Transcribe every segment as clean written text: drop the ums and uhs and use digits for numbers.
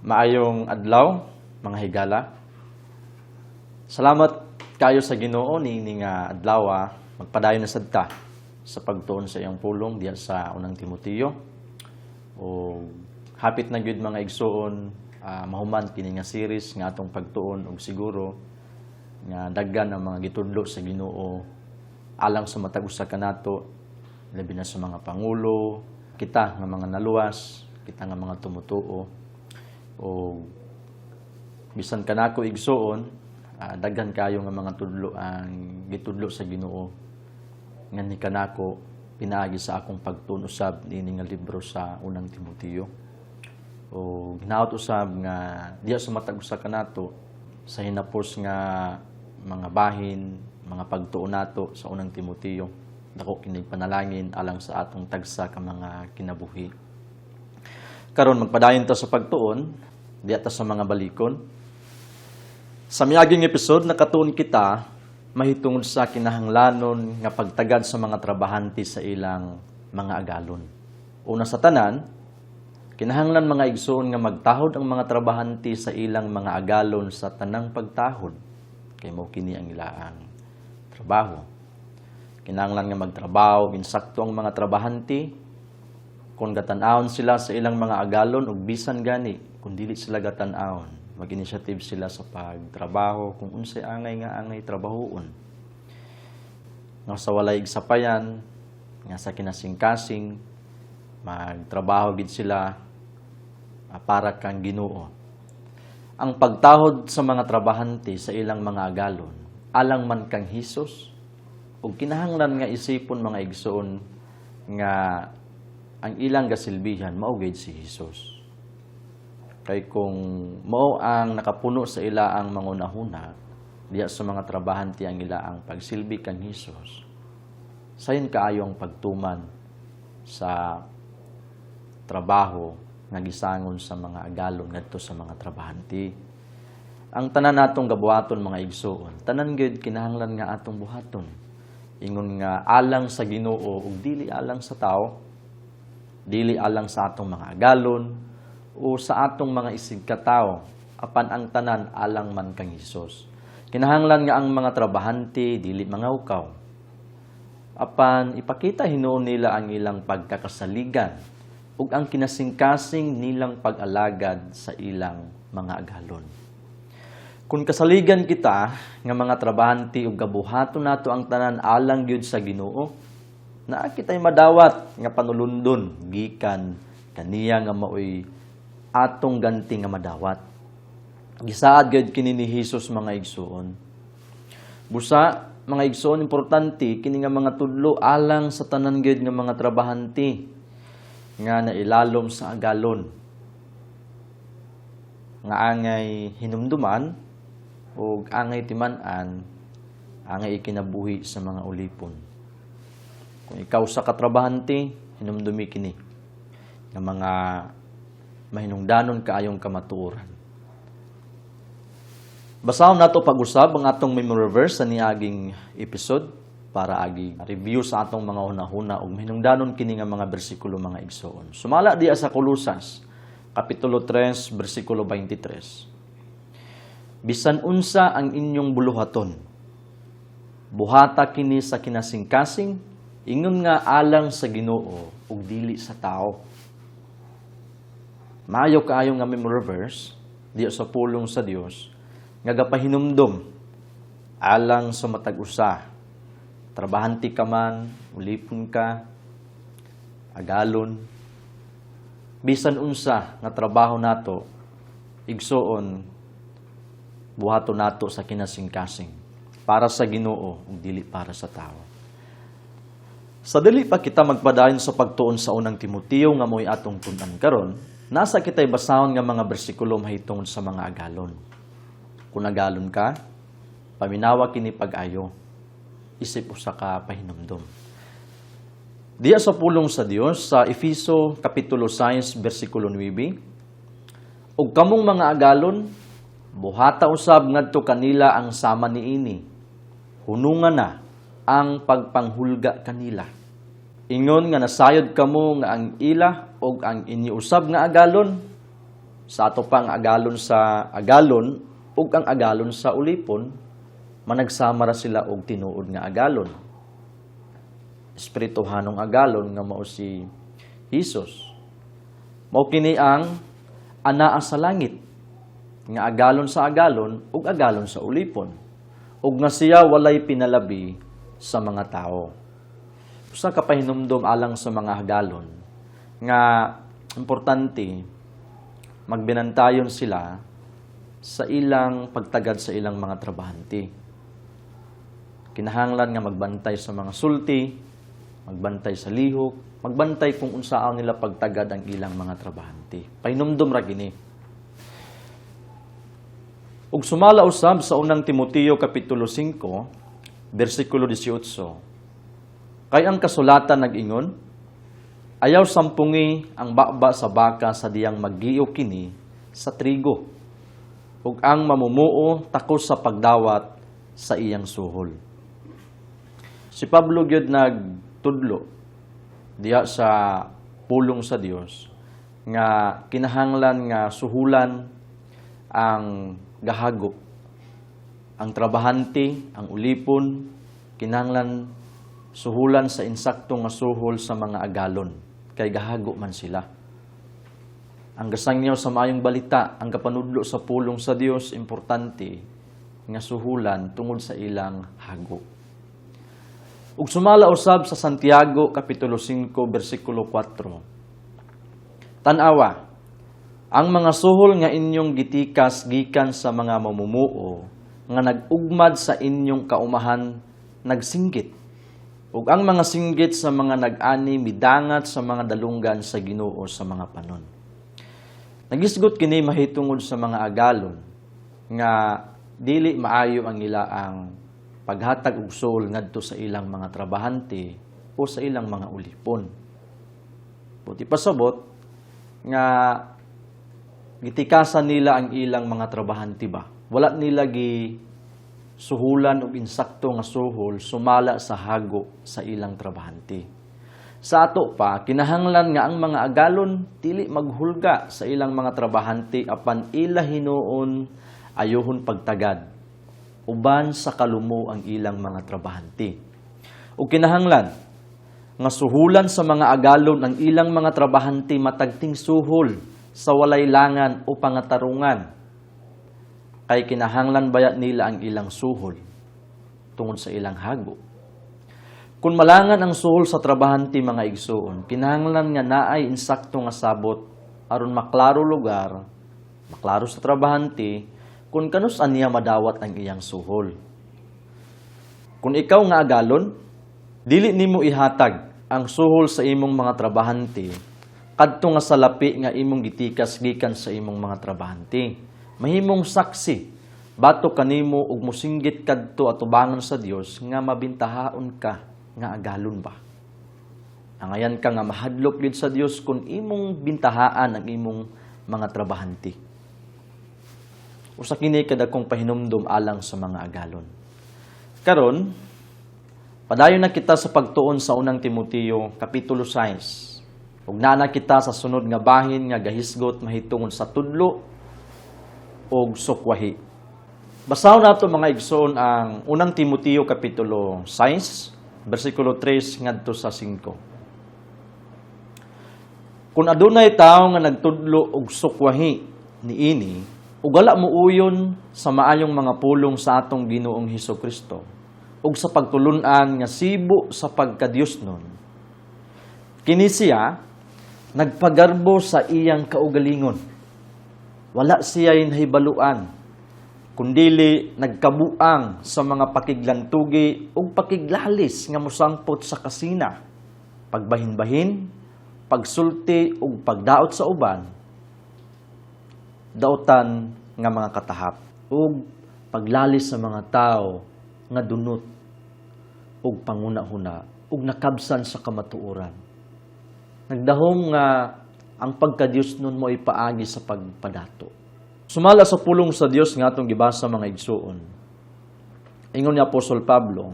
Maayong adlaw, mga higala. Salamat kayo sa Ginoo niini nga adlaw magpadayon na sadta sa pagtuon sa iyang pulong diya sa unang Timoteo. O hapit na gyud mga igsoon mahuman kini nga series nga atong pagtuon ug siguro nga daghan ang mga gitudlo sa Ginoo alang sa matag usa kanato labi na sa mga pangulo, kita nga mga naluwas, kita nga mga tumutuo. O bisan kanako igsoon daghan kayo nga mga tudlo ang gitudlo sa Ginoo nga ni kanako pinaagi sa akong pagtuon usab niini nga libro sa unang Timoteo. O ginaot usab nga diya sa matag usa kanato sa hinapos nga mga bahin, mga pagtuon nato sa unang Timoteo. Dako kini panalangin alang sa atong tagsa ka mga kinabuhi. Karon magpadayon ta sa pagtuon diya ta sa mga balikon. Sa miaging episode nakatuon kita mahitungod sa kinahanglanon nga pagtagad sa mga trabahante sa ilang mga agalon. Una sa tanan, kinahanglan mga igsoon nga magtahod ang mga trabahante sa ilang mga agalon sa tanang pagtahod kay mao kini ang ilaang trabaho. Kinahanglan nga magtrabaho insakto ang mga trabahante kung gatan-awon sila sa ilang mga agalon ug bisan gani kung dili sila gatan-awon, mag-initiative sila sa pagtrabaho kung unsay angay trabahoon. Nga sa walay igsapayan, nga sa kinasingkasing, magtrabaho gid sila para kang Ginoo. Ang pagtahod sa mga trabahante sa ilang mga agalon, alang man kang Hesus, ug kinahanglan nga isipon mga igsoon nga ang ilang gasilbihan mao gid si Hesus. Kay kung mao ang nakapuno sa ila ang mangunahuna diya sa mga trabahante ang ila ang pagsilbi kang Hesus, sayon kaayo ang pagtuman sa trabaho nga gisangon sa mga agalon ngadto sa mga trabahante. Ang tanan natong gabuhaton mga igsoon, tanan gyud kinahanglan nga atong buhaton. Ingon nga alang sa Ginoo ug dili alang sa tao, dili alang sa atong mga agalon o sa atong mga isigkatawo, apan ang tanan alang man kang Hesus. Kinahanglan nga ang mga trabahante dili mangawkaw, apan ipakita hinuon nila ang ilang pagkakasaligan ug ang kinasingkasing nilang pag-alagad sa ilang mga agalon. Kung kasaligan kita nga mga trabahante ug gabuhaton nato ang tanan alang gyud sa Ginoo, naa kita'y madawat nga panulundon gikan kaniya nga maoy atong ganti nga madawat. Gisaad gyud kini ni Hesus mga igsoon. Busa mga igsoon importante kini nga mga tudlo alang sa tanan gyud nga mga trabahante nga nailalom sa agalon. Nga angay hinumduman o angay timan-an, angay ikinabuhi sa mga ulipon. Kung ikaw sa katrabahante, hinumdumi kini ng mga mahinungdanon kaayong kamatuoran. Basahon nato pag-usab ang atong memory verse sa niaging episode para agi review sa atong mga hunahuna ug mahinungdanon kini nga mga bersikulo mga igsoon. Sumala diya sa Kolosas, Kapitulo 3, bersikulo 23. Bisan unsa ang inyong buluhaton, buhata kini sa kinasingkasing, ingon nga alang sa Ginoo ug dili sa tao. Maayo kaayo nga memory verse diya sa pulong sa Dios nga gapahinumdom alang sa matag usa. Trabahante ka man, ulipon ka, agalon, bisan unsa nga trabaho nato, igsoon buhato nato sa kinasingkasing para sa Ginoo ug dili para sa tao. Sa dili pa kita magpadayon sa pagtuon sa unang Timoteo nga mo'y atong tun-an karon, nasa kita'y basahon nga mga bersikulo mahitungod sa mga agalon. Kung agalon ka, paminawa kini pag-ayo, isip usa ka pahinumdom. Diya sa pulong sa Dios sa Efeso Kapitulo 6, bersikulo 9, ug kamong mga agalon, buhata usab ngadto kanila ang sama niini, hunungan na ang pagpanghulga kanila. Ingon nga nasayod kamo nga ang ila og ang iniusab nga agalon sa ato pang agalon sa agalon ug ang agalon sa ulipon managsama ra sila og tinuod nga agalon. Espirituhanong agalon nga mao si Hesus. Mao kini ang anaa sa langit nga agalon sa agalon ug agalon sa ulipon. Ug nga siya walay pinalabi sa mga tao. Usa ka pahinumdom alang sa mga agalon nga importante magbinantayon sila sa ilang pagtagad sa ilang mga trabahante. Kinahanglan nga magbantay sa mga sulti, magbantay sa lihok, magbantay kung unsaan nila pagtagad ang ilang mga trabahante. Pahinumdom ra gini. Ug sumala usab sa unang Timoteo kapitulo 5, bersikulo 18. Kay ang kasulatan nag-ingon, ayaw sampungi ang baba sa baka sa diyang maggiyo kini sa trigo, ug ang mamumuo takos sa pagdawat sa iyang suhol. Si Pablo gyud nagtudlo diha sa pulong sa Dios nga kinahanglan nga suhulan ang gahagop, ang trabahante, ang ulipon, kinahanglan suhulan sa insakto nga suhol sa mga agalon kay gahago man sila. Ang gasangyaw sa maayong balita, ang kapanudlo sa pulong sa Dios importante nga suhulan tungod sa ilang hago. Ug sumala usab sa Santiago kapitulo 5 bersikulo 4. Tan-awa, ang mga suhol nga inyong gitikas gikan sa mga mamumuo nga nag-ugmad sa inyong kaumahan nagsinggit. Ug ang mga singgit sa mga nag-ani midangat sa mga dalunggan sa Ginoo sa mga panon. Nagisgot kini mahitungod sa mga agalon nga dili maayo ang ilaang paghatag og suhol ngadto sa ilang mga trabahante o sa ilang mga ulipon. Buti pasabot nga gitikasan nila ang ilang mga trabahante ba. Wala nila suhulan og insakto nga suhol sumala sa hago sa ilang trabahante. Sa ato pa, kinahanglan nga ang mga agalon dili maghulga sa ilang mga trabahante apan ila hinuon ayohon pagtagad uban sa kalumo ang ilang mga trabahante. Ug kinahanglan nga suhulan sa mga agalon ang ilang mga trabahante matagting suhol sa walay langan o pangatarungan. Kay kinahanglan bayat nila ang ilang suhol tungod sa ilang hago. Kung malangan ang suhol sa trabahante mga igsoon, kinahanglan nga naay insakto nga sabot aron maklaro lugar, maklaro sa trabahante kung kanus aniya madawat ang iyang suhol. Kung ikaw nga agalon, dili nimo ihatag ang suhol sa imong mga trabahante kadto nga salapi nga imong gitikas gikan sa imong mga trabahante. Mahimong saksi, bato kanimo ug mosinggit kadto atubangan sa Dios nga mabintahaon ka nga agalon ba. Angayan ka nga mahadlok gid sa Dios kung imong bintahaan ang imong mga trabahante. Usa kini kadakong pahinumdom alang sa mga agalon. Karon, padayon na kita sa pagtuon sa unang Timoteo kapitulo 6. Ug naa na kita sa sunod nga bahin nga gahisgot mahitungod sa tudlo og sukwahi. Basahon nato mga igsoon ang unang Timoteo kapitulo 6 bersikulo 3 ngadto sa 5. Kung adunay tawo nga nagtudlo og sukwahi niini ug wala muuyon sa maayong mga pulong sa atong Ginoong Hesukristo ug sa pagtulun-an nga sibo sa pagkadiyosnon, kini siya nagpagarbo sa iyang kaugalingon. Wala siya'y nahibaluan, kundili nagkabuang sa mga pakiglantugi o pakiglalis nga musangpot sa kasina, pagbahin-bahin, pagsulti o pagdaot sa uban, daotan nga mga katahap, o paglalis sa mga tao nga dunot, o panguna-huna, o nakabsan sa kamatuoran. Nagdahom nga ang pagka-Diyos nun mo ipaagi sa pagpadato. Sumala sa pulong sa Diyos nga atong gibasa mga igsuon. Ingon ni Apostol Pablo,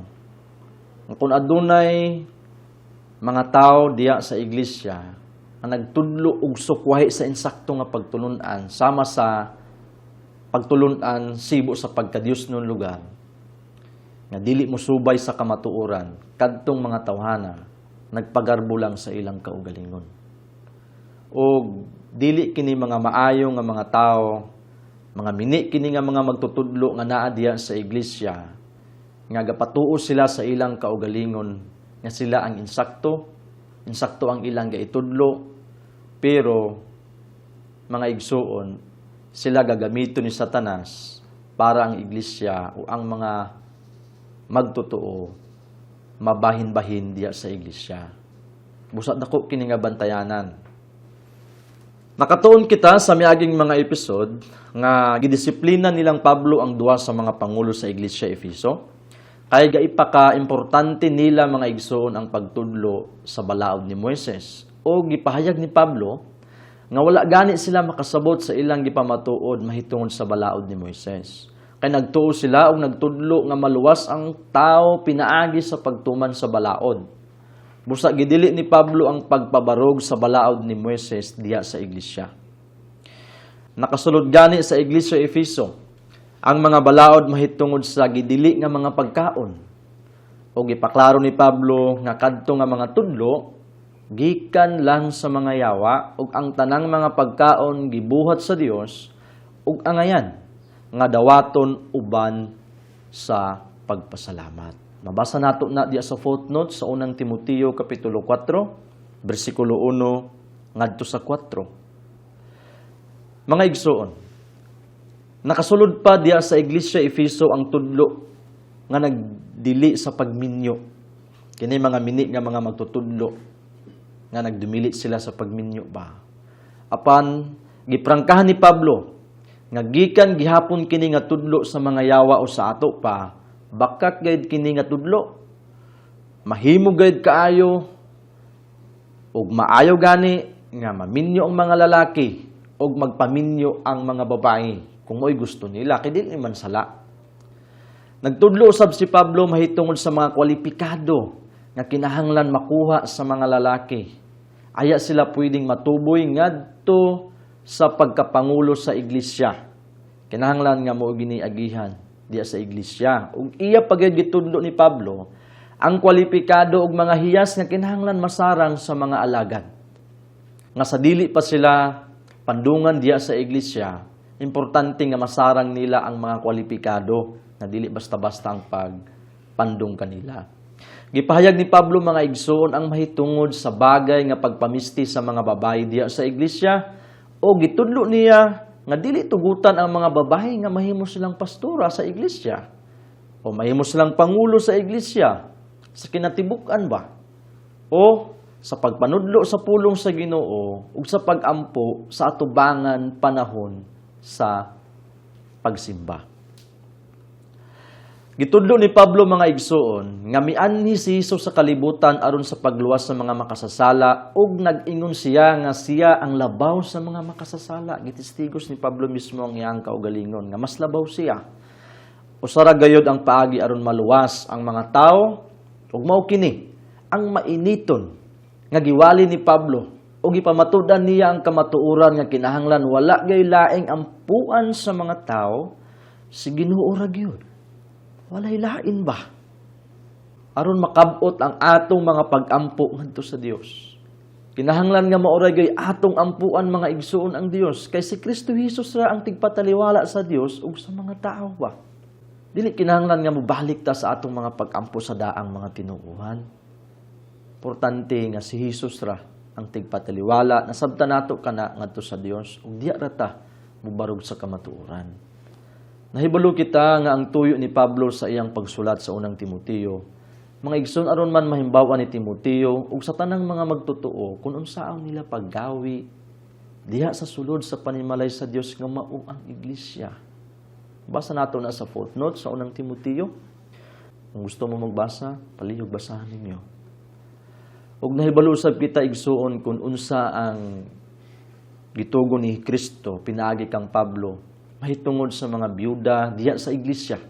kung adunay mga tao diya sa iglesia ang nagtudlo og sukwahi sa insakto nga pagtulunan sama sa pagtulunan sibo sa pagkadiyos nun lugar nga dili mosubay sa kamatuoran kadtong mga tawhana nagpagarbo lang sa ilang kaugalingon. O dili kini mga maayo nga mga tao, mga mini kini nga mga magtutudlo nga naa diya sa iglesia nga gapatuo sila sa ilang kaugalingon nga sila ang insakto ang ilang gaitudlo, pero mga igsuon sila gagamiton ni Satanas para ang iglesia o ang mga magtotoo mabahin-bahin diya sa iglesia. Busa dako kini nga bantayanan. Nakatuon kita sa miaging mga episode nga gidisiplina nilang Pablo ang duha sa mga pangulo sa iglesia Efeso. Kay gaipaka-importante nila mga igsoon ang pagtudlo sa balaod ni Moises. O gipahayag ni Pablo nga wala gani sila makasabot sa ilang gipamatuod mahitungod sa balaod ni Moises. Kay nagtuo sila og nagtudlo nga maluwas ang tao pinaagi sa pagtuman sa balaod. Busa gidili ni Pablo ang pagpabarog sa balaod ni Moises diya sa iglesia. Nakasulod gani sa iglesia Efeso ang mga balaod mahitungod sa gidili nga mga pagkaon. O gipaklaro ni Pablo nga kadto nga mga tudlo gikan lang sa mga yawa ug ang tanang mga pagkaon gibuhat sa Dios ug angayan nga dawaton uban sa pagpasalamat. Mabasa nato na diya sa footnote sa unang Timoteo kapitulo 4, bersikulo 1 ngadto sa 4. Mga igsoon, nakasulod pa diya sa iglesia Efeso ang tudlo nga nagdili sa pagminyo. Kini mga mini nga mga magtutudlo nga nagdumili sila sa pagminyo ba. Apan giprangkahan ni Pablo nga gikan gihapon kini nga tudlo sa mga yawa o sa ato pa, bakak gayud kini nga tudlo. Mahimo gayud kaayo ug maayo gani nga maminyo ang mga lalaki ug magpaminyo ang mga babae kung mo'y gusto nila kay dili man sala. Nagtudlo usab si Pablo mahitungod sa mga kwalipikado nga kinahanglan makuha sa mga lalaki. Aya sila pwedeng matuboy ngadto sa pagkapangulo sa iglesia. Kinahanglan nga mo giniagihan diya sa iglesia. Ug iya pagyud gitudlo ni Pablo ang kwalipikado og mga hiyas nga kinahanglan masarang sa mga alagad. Nga sa dili pa sila pandungan diya sa iglesia, importante nga masarang nila ang mga kwalipikado na dili basta-basta ang pagpandung kanila. Gipahayag ni Pablo mga igsoon ang mahitungod sa bagay nga pagpamisti sa mga babae diya sa iglesia o gitudlo niya nga dili tugutan ang mga babae nga mahimo silang pastora sa iglesia o mahimo silang pangulo sa iglesia sa kinatibuk-an ba o sa pagpanudlo sa pulong sa Ginoo ug sa pagampo sa atubangan panahon sa pagsimba. Gitudlo ni Pablo mga igsoon nga mianhi si Hesus sa kalibutan aron sa pagluwas sa mga makasasala ug nag-ingon siya nga siya ang labaw sa mga makasasala. Gitistigos ni Pablo mismo ang iyang kaugalingon nga mas labaw siya. Usara gayud ang paagi aron maluwas ang mga tao ug mao kini ang mainiton nga giwali ni Pablo ug ipamatudan niya ang kamatuoran nga kinahanglan wala gay laing ampuan sa mga tao si Ginoo ra gyud. Walay lain ba? Aron makabot ang atong mga pag-ampo ngadto sa Dios. Kinahanglan nga maoray gay atong ampuan mga igsoon ang Dios kay si Kristo Jesus ra ang tigpataliwala sa Dios ug sa mga tao ba. Dili kinahanglan nga mobalik ta sa atong mga pag-ampo sa daang mga tinuohan. Importante nga si Jesus ra ang tigpataliwala nasabtan nato kana ngadto sa Dios ug diya ra ta mobarog sa kamatuoran. Nahibalo kita nga ang tuyo ni Pablo sa iyang pagsulat sa unang Timoteo. Mga igsoon aron man mahimbawan ni Timoteo ug sa tanang mga magtotoo kung unsaon nila paggawi diha sa sulod sa panimalay sa Dios nga mao ang iglesia. Basa nato na sa footnote sa unang Timoteo. Kung gusto mo magbasa, palihog basahan ninyo. Ug nahibalo usab kita igsoon kung unsa ang gitugo ni Kristo pinaagi kang Pablo mahitungod sa mga byuda diya sa iglesia.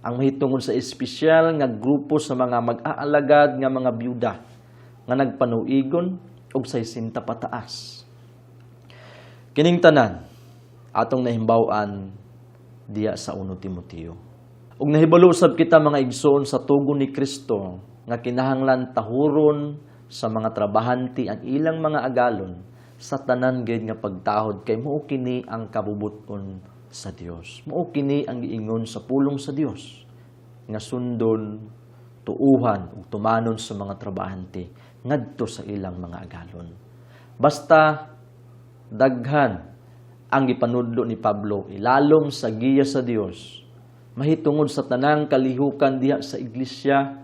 Ang mahitungod sa espesyal nga grupo sa mga mag-aalagad nga mga byuda nga nagpanuigon ug 60 pataas. Kining tanan atong nahimbaw-an diya sa 1 Timoteo. Ug nahibalo usab kita mga igsoon sa tugon ni Kristo nga kinahanglan tahuron sa mga trabahante ang ilang mga agalon sa tanan gayud nga pagtahod kay mao kini ang kabubuton sa Dios. Mao kini ang giingon sa pulong sa Dios nga sundon, tuuhan ug tumanon sa mga trabahante ngadto sa ilang mga agalon. Basta daghan ang gipanudlo ni Pablo ilalom sa giya sa Dios mahitungod sa tanang kalihukan diha sa iglesia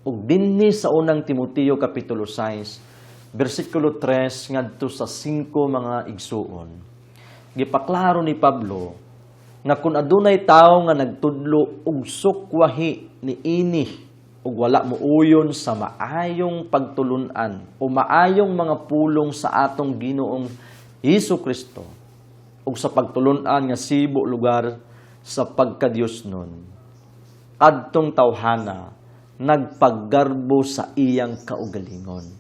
ug dinhi sa 1 Timoteo kapitulo 6 bersikulo 3 ngadto sa 5 mga igsuon. Gipaklaro ni Pablo nga kung adunay tawo nga nagtudlo og sukwahi niini ug wala muuyon sa maayong pagtulun-an o maayong mga pulong sa atong Ginoong Hesukristo ug sa pagtulun-an nga sibo lugar sa pagka-Diosnon. Adtong tawhana nagpaggarbo sa iyang kaugalingon.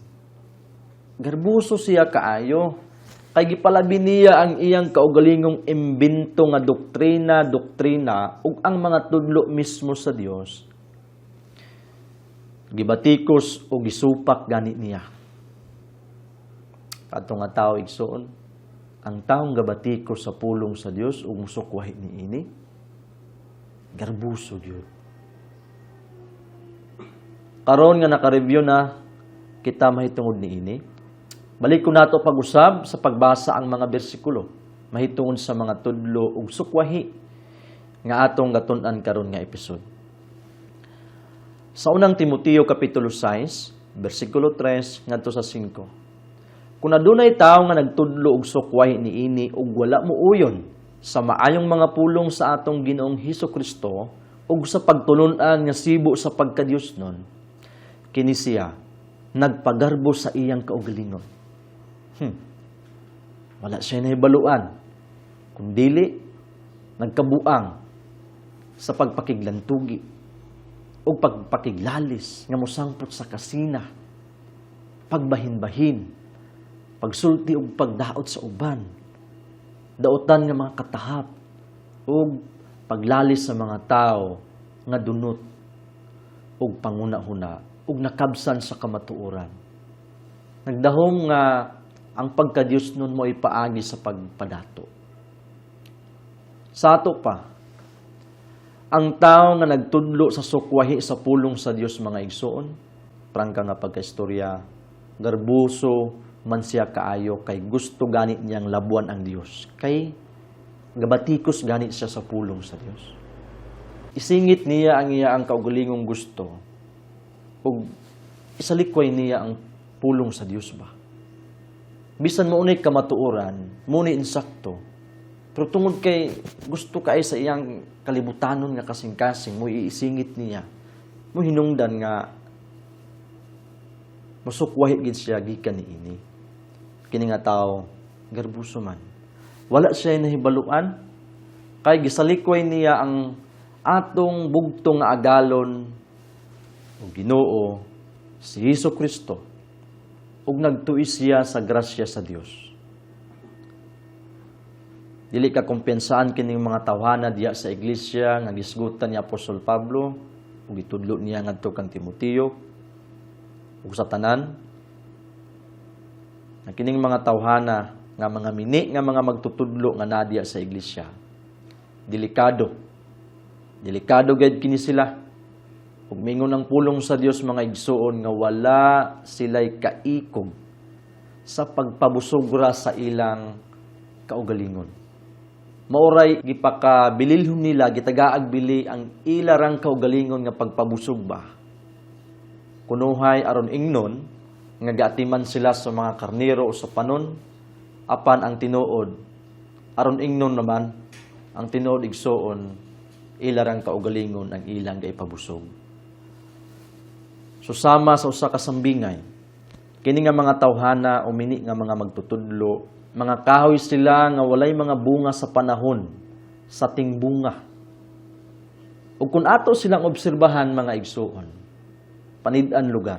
Garbuso siya kaayo kay gipalabi niya ang iyang kaugalingong imbento nga doktrina ug ang mga tudlo mismo sa Dios. Gibatikos o gisupak gani niya. Kadto nga tawo igsoon, ang taong gabatikos sa pulong sa Dios ug musukwahi niini, garbuso gyud. Karon nga naka-review na kita mahitungod niini, balik ko nato pag-usab sa pagbasa ang mga bersikulo mahitungod sa mga tudlo ug sukwahi nga atong gatun-an karon nga episode. Sa 1 Timoteo kapitulo 6, bersikulo 3 ngadto sa 5. Kung adunay tawo nga nagtudlo og sukwahi niini ug wala muuyon sa maayong mga pulong sa atong Ginoong Hesukristo ug sa pagtulun-an nga sibo sa pagka-Diosnon, kini siya nagpagarbo sa iyang kaugalingon. Wala siya nahibaluan, kundili nagkabuang sa pagpakiglantugi o pagpakiglalis nga mosangpot sa kasina, pagbahin-bahin, pagsulti o pagdaot sa uban, daotan nga mga katahap, o paglalis sa mga tao nga dunot, o panguna-huna, o nakabsan sa kamatuoran. Nagdahom nga ang pagka-Diyos nun mo ipaagi sa pagpadato. Sa ato pa, ang tao nga nagtudlo sa sukwahi sa pulong sa Dios mga igsoon, prangka nga pagkaistorya, garbuso man siya kaayo kay gusto ganit niyang labuan ang Dios. Kay gabatikos ganit siya sa pulong sa Dios. Isingit niya ang kaugalingong gusto ug isalikway niya ang pulong sa Dios ba. Bisan mo unay kamatuoran, muni insakto. Pero tungod kay gusto kay sa iyang kalibutanon nga kasing-kasing, mo iisingit niya. Mo hinungdan nga masukwahi gid siya gikan niini. Kini nga tawo garbuso man. Wala siya nahibaluan kay gisalikway niya ang atong bugtong nga agalon o Ginoo si Hesukristo ug nagtuis siya sa grasya sa Dios. Dili ka kumpensaan kining mga tawhana diya sa iglesia nga gisgutan ni Apostol Pablo ug gitudlo niya ngadto kang Timoteo ug sa tanan na kining mga tawhana nga mga mini nga mga magtutudlo nga nadiya sa iglesia. Delikado gayud kini sila. Ug mingon ang pulong sa Dios mga igsuon nga wala sila'y kaikog sa pagpabusogra sa ilang kaugalingon. Mauray gipakabililhon nila gitagaag bili ang ilarang kaugalingon nga pagpabusog ba. Kunuhay aron ingnon nga gaatiman sila sa mga karnero o sa panon apan ang tinuod aron ingnon naman ang tinuod igsuon ilarang kaugalingon ang ilang gaipabusog. Susama sa usa ka sambingay kini nga mga tawhana o mini nga mga magtutudlo, mga kahoy sila nga walay mga bunga sa panahon sa tingbunga. Ug kun ato silang obserbahan mga igsuon, panid-an lugar,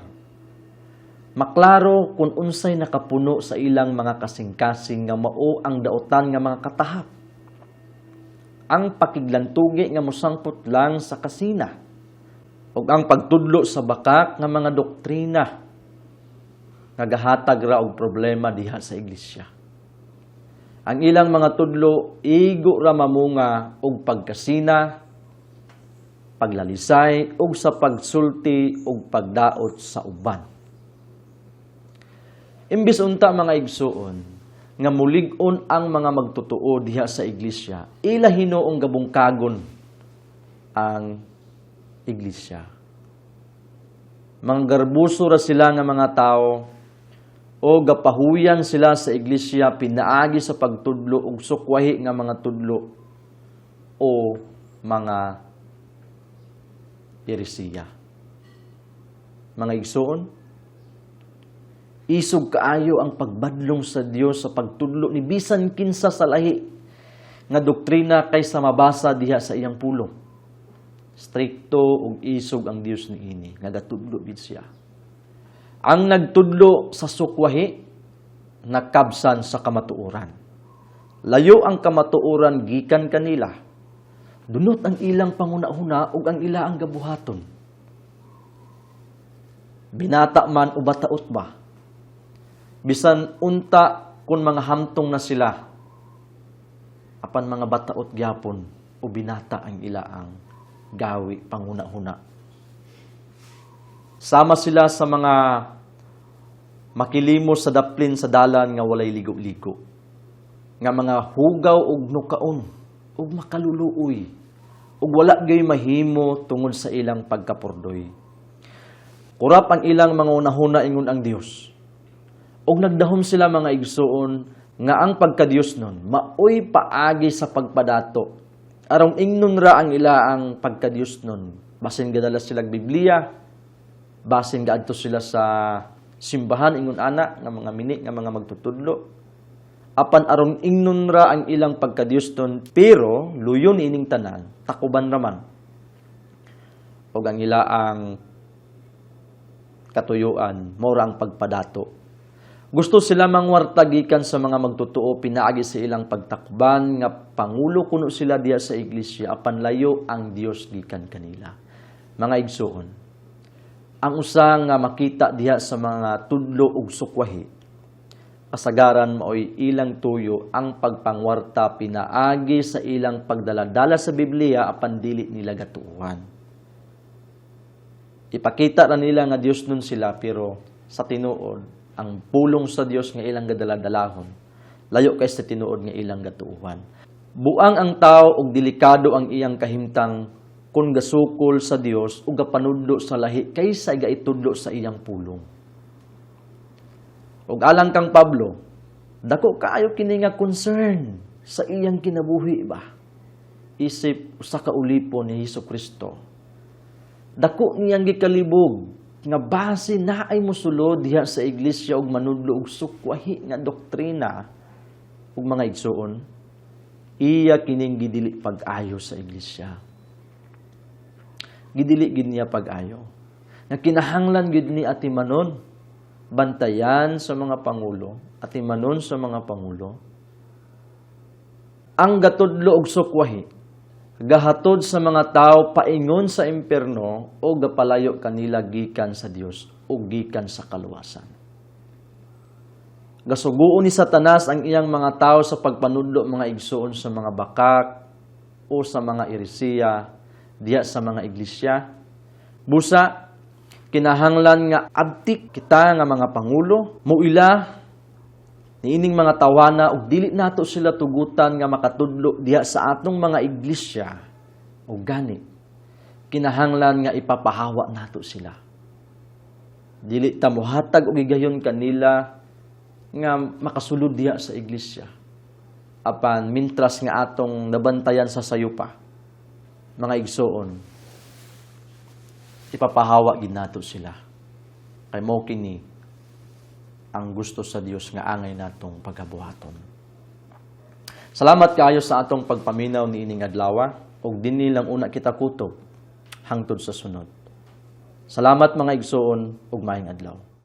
Maklaro kung unsay nakapuno sa ilang mga kasing-kasing nga mao ang daotan nga mga katahap. Ang pakiglantugi nga mosangpot lang sa kasina ug ang pagtudlo sa bakak nga mga doktrina nga gahatag ra og problema diha sa iglesia. Ang ilang mga tudlo igo ra mamunga og pagkasina, paglalisay ug sa pagsulti ug pagdaot sa uban. Imbis unta mga igsuon nga mulig-on ang mga magtotoo diha sa iglesia, ila hinuong gabungkagon ang iglesia. Mga garbuso ra sila nga mga tao o gapahuyan sila sa iglesia pinaagi sa pagtudlo ug sukwahi nga mga tudlo o mga heresiya. Mga igsuon, isog kaayo ang pagbadlong sa Dios sa pagtudlo ni bisan kinsa sa lahi nga doktrina kaysa mabasa diha sa iyang pulong. Strikto ug isog ang Dios niini nga gatudlo gid siya. Ang nagtudlo sa sukwahi nakabsan sa kamatuoran. Layo ang kamatuoran gikan kanila. Dunot ang ilang panguna-una ug ang ila ang gabuhaton. Binata man o bataot ba? Bisan unta kung mga hamtong na sila, apan mga bataot gyapon o binata ang ilaang gawi panguna-huna. Sama sila sa mga makilimos sa daplin sa dalan nga walay ligo-ligo, nga mga hugaw ug nukaon ug makaluluoy ug wala gay mahimo tungod sa ilang pagkapurdoy. Kurap ang ilang mga unahuna ingon ang Dios. Og nagdahom sila mga igsuon nga ang pagka-Dios nun maoy paagi sa pagpadato. Arong ingnon ra ang ilaang pagka-Dios nun. Basin gadala sila Biblia, basin gaadto sila sa simbahan ingon ana nga mga mini nga mga magtutudlo. Apan arong ingnon ra ang ilang pagka-Dios nun, pero luyon ining tanan, takuban raman. Og ang ilaang katuyuan mao ang pagpadato. Gusto sila mangwarta gikan sa mga magtotoo pinaagi sa ilang pagtakban nga pangulo kuno sila diya sa iglesia apan layo ang Dios gikan kanila. Mga igsuon, ang usa nga makita diha sa mga tudlo ug sukwahi, kasagaran maoy ilang tuyo ang pagpangwarta pinaagi sa ilang pagdaladala sa Biblia apan dili nila gatuohan. Ipakita ra nila nga Dios nun sila pero sa tinuod ang pulong sa Dios nga ilang gadala-dalahon, layo kay sa tinuod nga ilang gatuuhan. Buang ang tao ug delikado ang iyang kahimtang kung gasukol sa Dios ug gapanudlo sa lahi kaysa gaitudlo sa iyang pulong. Ug alang kang Pablo, dako kaayo kini nga concern sa iyang kinabuhi ba? Isip usa ka ulipon ni Hesukristo. Dako niyang gikalibog nga base na ay mosulod diha sa iglesia ug manudlo og sukwahi nga doktrina ug mga igsuon, iya kining gidili pag-ayo sa iglesia. Gidili gid niya pag-ayo. Nga kinahanglan gid ni atimanon bantayan sa mga pangulo, atimanon sa mga pangulo. Ang gatudlo og sukwahi gahatod sa mga tao paingon sa impierno o gapalayo kanila gikan sa Dios o gikan sa kaluwasan. Gasuguon ni Satanas ang iyang mga tao sa pagpanudlo mga igsuon sa mga bakak o sa mga heresiya diya sa mga iglesia. Busa, kinahanglan nga abtik kita nga mga pangulo, muila niining mga tawana ug dili nato sila tugutan nga makatudlo diha sa atong mga iglesia ug gani kinahanglan nga ipapahawa nato sila. Dili ta mohatag og igayon kanila nga makasulod diha sa iglesia apan mintras nga atong nabantayan sa sayupa mga igsoon ipapahawa gid nato sila kay mao kini ang gusto sa Dios nga angay natong pagkabuhaton. Salamat kaayo sa atong pagpaminaw ni ining adlaw ug dinhi lang una kita kutob hangtod sa sunod. Salamat mga igsoon ug maayong adlaw.